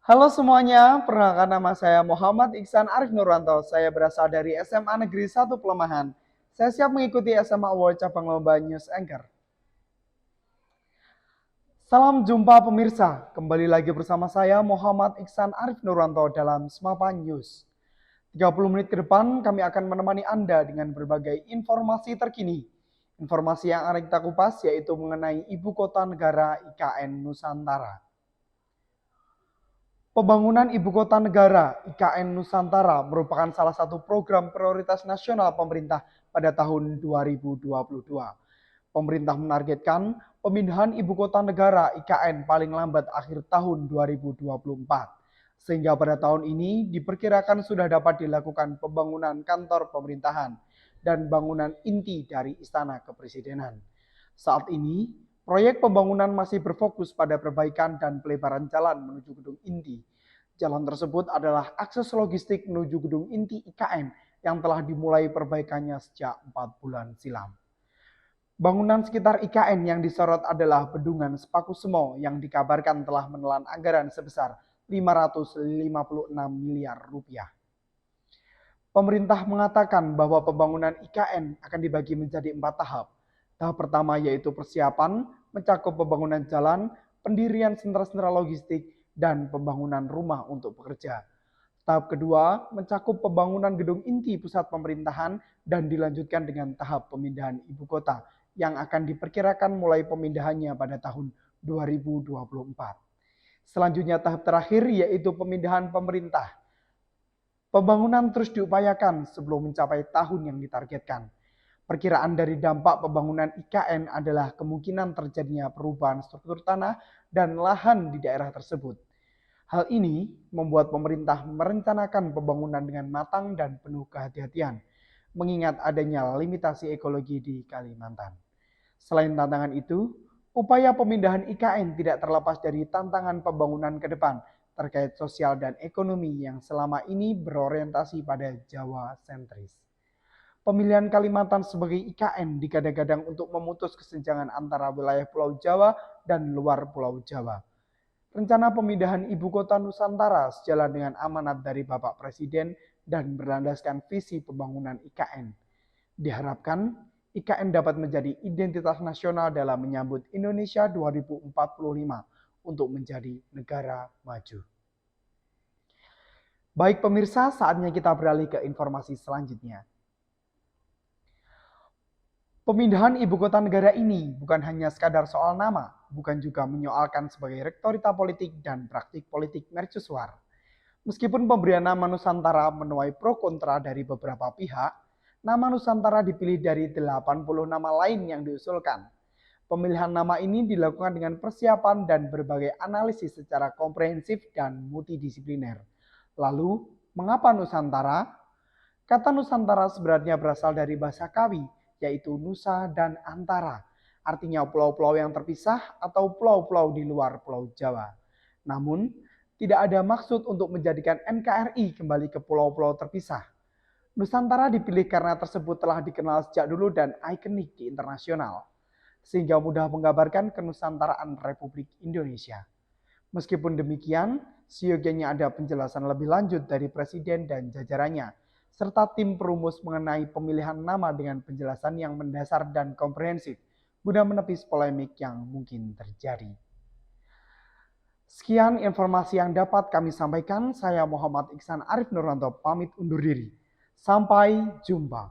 Halo semuanya, perkenalkan nama saya Muhammad Iksan Arif Nurwanto. Saya berasal dari SMA Negeri 1 Pelemahan. Saya siap mengikuti SMA Award cabang lomba News Anchor. Salam jumpa pemirsa, kembali lagi bersama saya Muhammad Iksan Arif Nurwanto dalam Smapa News. 30 menit ke depan kami akan menemani Anda dengan berbagai informasi terkini. Informasi yang akan kita kupas yaitu mengenai Ibu Kota Negara IKN Nusantara. Pembangunan Ibu Kota Negara (IKN) Nusantara merupakan salah satu program prioritas nasional pemerintah pada tahun 2022. Pemerintah menargetkan pemindahan Ibu Kota Negara (IKN) paling lambat akhir tahun 2024. Sehingga pada tahun ini diperkirakan sudah dapat dilakukan pembangunan kantor pemerintahan dan bangunan inti dari Istana Kepresidenan. Saat ini, proyek pembangunan masih berfokus pada perbaikan dan pelebaran jalan menuju gedung inti. Jalan tersebut adalah akses logistik menuju gedung inti IKN yang telah dimulai perbaikannya sejak 4 bulan silam. Bangunan sekitar IKN yang disorot adalah Bendungan Sepaku Semo yang dikabarkan telah menelan anggaran sebesar 556 miliar rupiah. Pemerintah mengatakan bahwa pembangunan IKN akan dibagi menjadi 4 tahap. Tahap pertama yaitu persiapan, mencakup pembangunan jalan, pendirian sentra-sentra logistik, dan pembangunan rumah untuk pekerja. Tahap kedua mencakup pembangunan gedung inti pusat pemerintahan dan dilanjutkan dengan tahap pemindahan ibu kota yang akan diperkirakan mulai pemindahannya pada tahun 2024. Selanjutnya tahap terakhir yaitu pemindahan pemerintah. Pembangunan terus diupayakan sebelum mencapai tahun yang ditargetkan. Perkiraan dari dampak pembangunan IKN adalah kemungkinan terjadinya perubahan struktur tanah dan lahan di daerah tersebut. Hal ini membuat pemerintah merencanakan pembangunan dengan matang dan penuh kehati-hatian, mengingat adanya limitasi ekologi di Kalimantan. Selain tantangan itu, upaya pemindahan IKN tidak terlepas dari tantangan pembangunan ke depan terkait sosial dan ekonomi yang selama ini berorientasi pada Jawa sentris. Pemilihan Kalimantan sebagai IKN digadang-gadang untuk memutus kesenjangan antara wilayah Pulau Jawa dan luar Pulau Jawa. Rencana pemindahan ibu kota Nusantara sejalan dengan amanat dari Bapak Presiden dan berlandaskan visi pembangunan IKN. Diharapkan IKN dapat menjadi identitas nasional dalam menyambut Indonesia 2045 untuk menjadi negara maju. Baik pemirsa, saatnya kita beralih ke informasi selanjutnya. Pemindahan ibu kota negara ini bukan hanya sekadar soal nama, bukan juga menyoalkan sebagai rektorita politik dan praktik politik mercusuar. Meskipun pemberian nama Nusantara menuai pro kontra dari beberapa pihak, nama Nusantara dipilih dari 80 nama lain yang diusulkan. Pemilihan nama ini dilakukan dengan persiapan dan berbagai analisis secara komprehensif dan multidisipliner. Lalu, mengapa Nusantara? Kata Nusantara sebenarnya berasal dari bahasa Kawi, yaitu Nusa dan Antara. Artinya pulau-pulau yang terpisah atau pulau-pulau di luar Pulau Jawa. Namun, tidak ada maksud untuk menjadikan NKRI kembali ke pulau-pulau terpisah. Nusantara dipilih karena tersebut telah dikenal sejak dulu dan ikonik di internasional, sehingga mudah menggambarkan kenusantaraan Republik Indonesia. Meskipun demikian, seyogianya ada penjelasan lebih lanjut dari Presiden dan jajarannya, serta tim perumus mengenai pemilihan nama dengan penjelasan yang mendasar dan komprehensif, guna menepis polemik yang mungkin terjadi. Sekian informasi yang dapat kami sampaikan. Saya Muhammad Iksan Arif Nurwanto pamit undur diri. Sampai jumpa.